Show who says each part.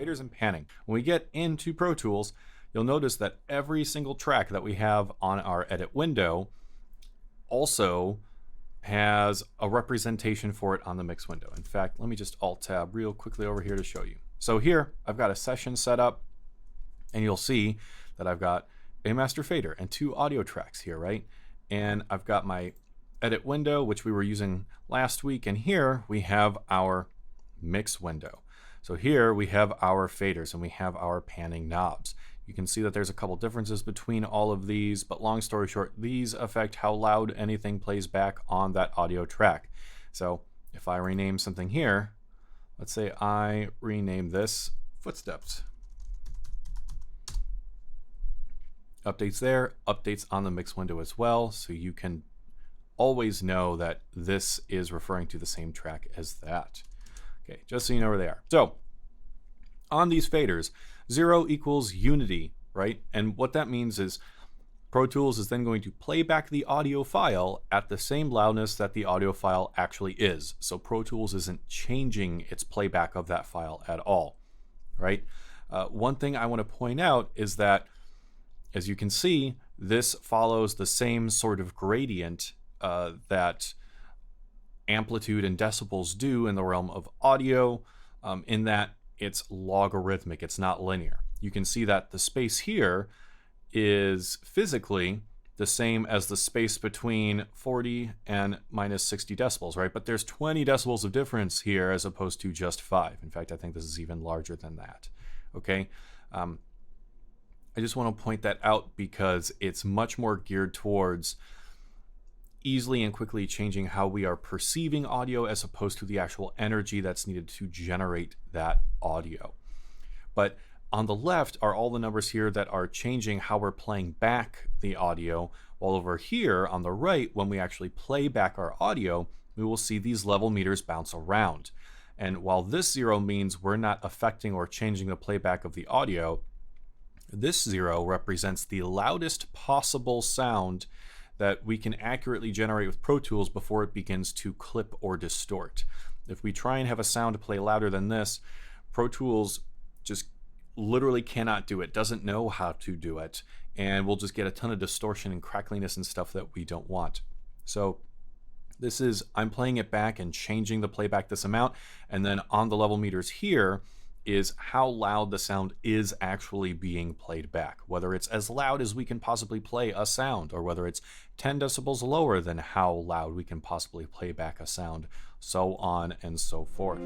Speaker 1: faders and panning. When we get into Pro Tools, you'll notice that every single track that we have on our edit window also has a representation for it on the mix window. In fact, let me just Alt Tab real quickly over here to show you. So here I've got a session set up, and you'll see that I've got a master fader and 2 audio tracks here, right? And I've got my edit window, which we were using last week, and here we have our mix window. So here we have our faders and we have our panning knobs. You can see that there's a couple differences between all of these, but long story short, these affect how loud anything plays back on that audio track. So if I rename something here, let's say I rename this Footsteps. Updates there, updates on the mix window as well, so you can always know that this is referring to the same track as that. Okay, just so you know where they are. So on these faders, 0 equals unity, right? And what that means is Pro Tools is then going to play back the audio file at the same loudness that the audio file actually is. So Pro Tools isn't changing its playback of that file at all, right? One thing I want to point out is that, as you can see, this follows the same sort of gradient that amplitude and decibels do in the realm of audio, in that it's logarithmic, it's not linear. You can see that the space here is physically the same as the space between 40 and minus 60 decibels, right? But there's 20 decibels of difference here as opposed to just 5. In fact, I think this is even larger than that, okay? I just want to point that out because it's much more geared towards easily and quickly changing how we are perceiving audio as opposed to the actual energy that's needed to generate that audio. But on the left are all the numbers here that are changing how we're playing back the audio, while over here on the right, when we actually play back our audio, we will see these level meters bounce around. And while this 0 means we're not affecting or changing the playback of the audio, this 0 represents the loudest possible sound that we can accurately generate with Pro Tools before it begins to clip or distort. If we try and have a sound play louder than this, Pro Tools just literally cannot do it, doesn't know how to do it, and we'll just get a ton of distortion and crackliness and stuff that we don't want. So this is, I'm playing it back and changing the playback this amount, and then on the level meters here is how loud the sound is actually being played back, whether it's as loud as we can possibly play a sound, or whether it's 10 decibels lower than how loud we can possibly play back a sound, so on and so forth.